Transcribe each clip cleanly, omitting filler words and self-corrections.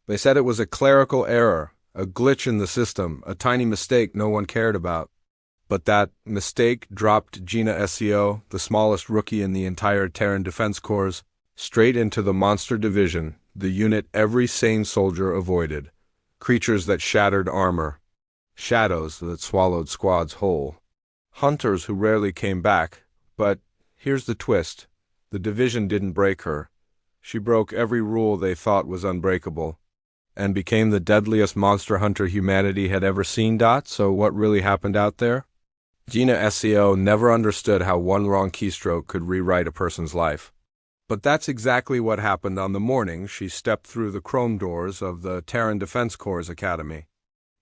They said it was a clerical error, a glitch in the system, a tiny mistake no one cared about. But that mistake dropped Jina Seo, the smallest rookie in the entire Terran Defense Corps, straight into the monster division, the unit every sane soldier avoided. Creatures that shattered armor. Shadows that swallowed squads whole. Hunters who rarely came back. But here's the twist. The division didn't break her. She broke every rule they thought was unbreakable, and became the deadliest monster hunter humanity had ever seen. So what really happened out there? Jina Seo never understood how one wrong keystroke could rewrite a person's life. But that's exactly what happened on the morning she stepped through the chrome doors of the Terran Defense Corps Academy.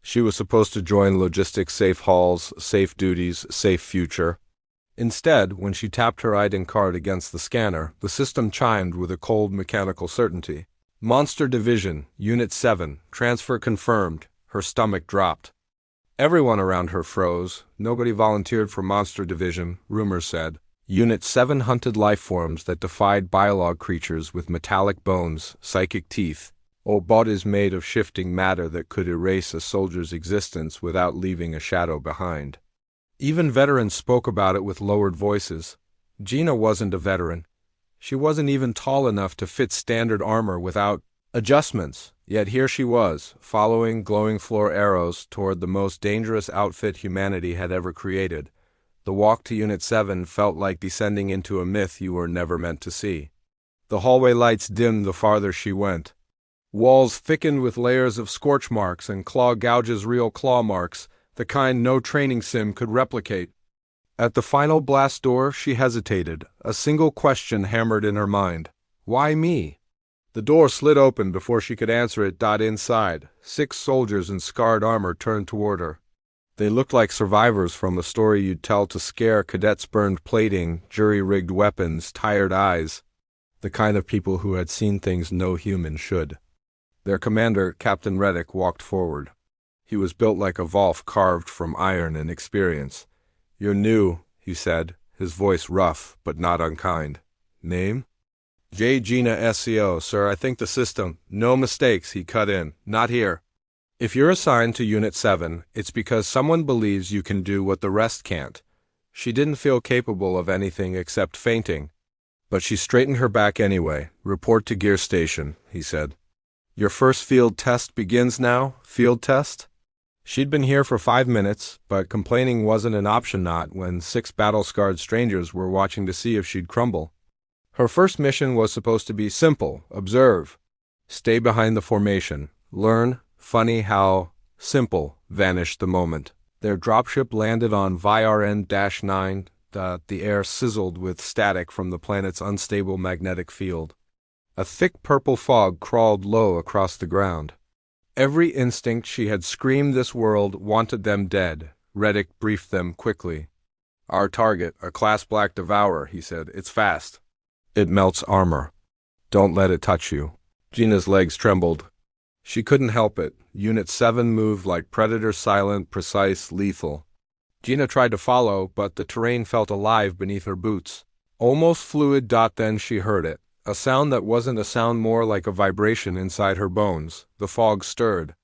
She was supposed to join logistics safe halls, safe duties, safe future. Instead, when she tapped her ID card against the scanner, the system chimed with a cold mechanical certainty. Monster Division, Unit 7, transfer confirmed. Her stomach dropped. Everyone around her froze. Nobody volunteered for Monster Division, rumors said. Unit 7 hunted lifeforms that defied biolog creatures with metallic bones, psychic teeth, or bodies made of shifting matter that could erase a soldier's existence without leaving a shadow behind. Even veterans spoke about it with lowered voices. Jina wasn't a veteran. She wasn't even tall enough to fit standard armor without adjustments. Yet here she was, following glowing floor arrows toward the most dangerous outfit humanity had ever created. The walk to Unit 7 felt like descending into a myth you were never meant to see. The hallway lights dimmed the farther she went. Walls thickened with layers of scorch marks and claw gouges, real claw marks, the kind no training sim could replicate. At the final blast door, she hesitated, a single question hammered in her mind. Why me? The door slid open before she could answer it. Inside, 6 soldiers in scarred armor turned toward her. They looked like survivors from a story you'd tell to scare cadets. Burned plating, jury-rigged weapons, tired eyes. The kind of people who had seen things no human should. Their commander, Captain Reddick, walked forward. He was built like a Volf carved from iron and experience. "You're new," he said, his voice rough but not unkind. "Name?" Jina Seo, sir. I think the system. No mistakes, he cut in. Not here. If you're assigned to Unit 7, it's because someone believes you can do what the rest can't. She didn't feel capable of anything except fainting. But she straightened her back anyway. Report to gear station, he said. Your first field test begins now? Field test? She'd been here for 5 minutes, but complaining wasn't an option not when 6 battle-scarred strangers were watching to see if she'd crumble. Her first mission was supposed to be simple. Observe. Stay behind the formation. Learn. Funny how simple vanished the moment. Their dropship landed on VRN-9. The air sizzled with static from the planet's unstable magnetic field. A thick purple fog crawled low across the ground. Every instinct she had screamed this world wanted them dead. Reddick briefed them quickly. Our target, a class black devourer, he said. It's fast. It melts armor. Don't let it touch you. Gina's legs trembled. She couldn't help it. Unit 7 moved like predator, silent, precise, lethal. Jina tried to follow, but the terrain felt alive beneath her boots. Almost fluid. Then she heard it. A sound that wasn't a sound, more like a vibration inside her bones. The fog stirred.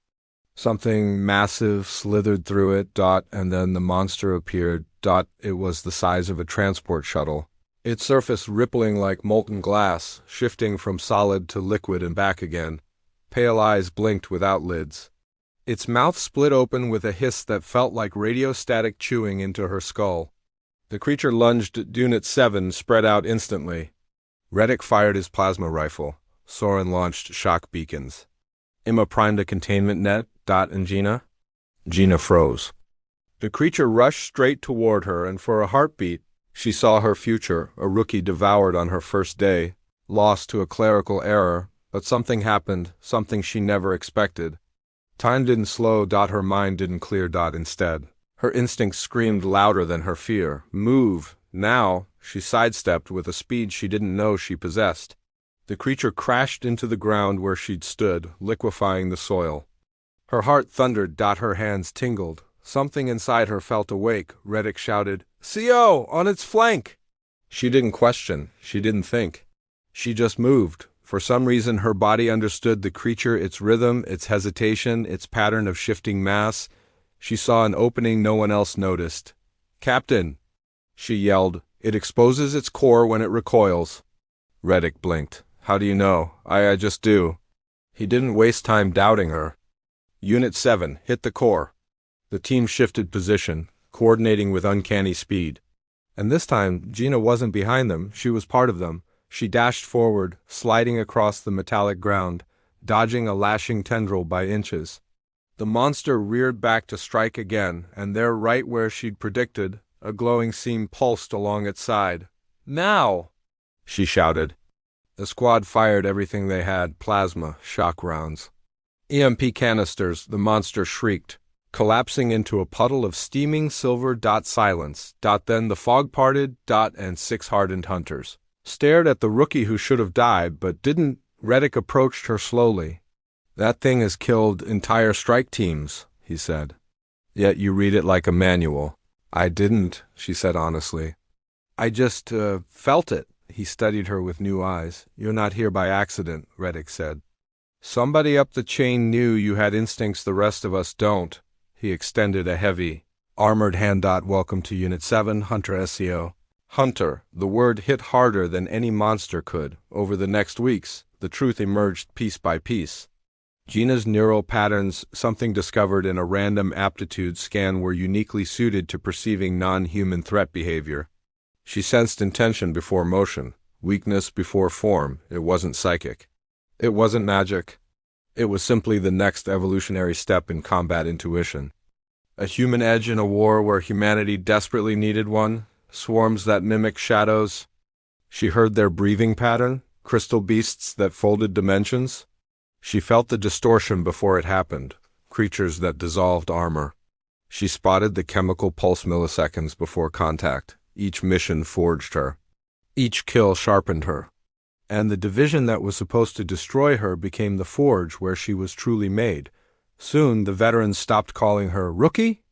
Something massive slithered through it. And then the monster appeared. It was the size of a transport shuttle. Its surface rippling like molten glass, shifting from solid to liquid and back again. Pale eyes blinked without lids. Its mouth split open with a hiss that felt like radiostatic chewing into her skull. The creature lunged at Unit 7, spread out instantly. Reddick fired his plasma rifle. Soren launched shock beacons. Emma primed a containment net. And Jina? Jina froze. The creature rushed straight toward her, and for a heartbeat, she saw her future, a rookie devoured on her first day, lost to a clerical error, but something happened, something she never expected. Time didn't slow. Her mind didn't clear. Instead, her instincts screamed louder than her fear. Move! Now! She sidestepped with a speed she didn't know she possessed. The creature crashed into the ground where she'd stood, liquefying the soil. Her heart thundered. Her hands tingled. Something inside her felt awake. Reddick shouted, "CO! On its flank!" She didn't question. She didn't think. She just moved. For some reason, her body understood the creature, its rhythm, its hesitation, its pattern of shifting mass. She saw an opening no one else noticed. "Captain," she yelled, "it exposes its core when it recoils." Reddick blinked. "How do you know?" I just do." He didn't waste time doubting her. "Unit 7, hit the core." The team shifted position, coordinating with uncanny speed. And this time, Jina wasn't behind them, she was part of them. She dashed forward, sliding across the metallic ground, dodging a lashing tendril by inches. The monster reared back to strike again, and there, right where she'd predicted, a glowing seam pulsed along its side. "Now!" she shouted. The squad fired everything they had, plasma, shock rounds. EMP canisters, the monster shrieked, collapsing into a puddle of steaming silver. Silence. Then the fog parted. And 6 hardened hunters stared at the rookie who should have died but didn't. Reddick approached her slowly. "That thing has killed entire strike teams," he said. "Yet you read it like a manual." "I didn't," she said honestly. "I just, felt it." He studied her with new eyes. "You're not here by accident," Reddick said. "Somebody up the chain knew you had instincts the rest of us don't." He extended a heavy, armored hand. "Welcome to Unit 7, Hunter SEO." Hunter, the word hit harder than any monster could. Over the next weeks, the truth emerged piece by piece. Gina's neural patterns, something discovered in a random aptitude scan, were uniquely suited to perceiving non-human threat behavior. She sensed intention before motion, weakness before form. It wasn't psychic. It wasn't magic. It was simply the next evolutionary step in combat intuition. A human edge in a war where humanity desperately needed one. Swarms that mimic shadows. She heard their breathing pattern, crystal beasts that folded dimensions. She felt the distortion before it happened, creatures that dissolved armor. She spotted the chemical pulse milliseconds before contact. Each mission forged her. Each kill sharpened her. And the division that was supposed to destroy her became the forge where she was truly made. Soon the veterans stopped calling her "Rookie."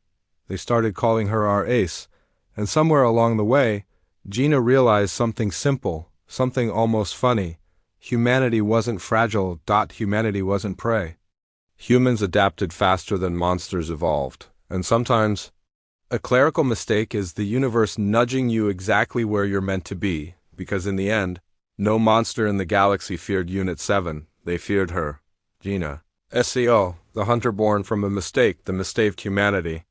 They started calling her our ace. And somewhere along the way, Jina realized something simple, something almost funny. Humanity wasn't fragile. Humanity wasn't prey. Humans adapted faster than monsters evolved. And sometimes, a clerical mistake is the universe nudging you exactly where you're meant to be, because in the end, no monster in the galaxy feared Unit 7. They feared her, Jina Seo, the hunter born from a mistake that mistaked humanity.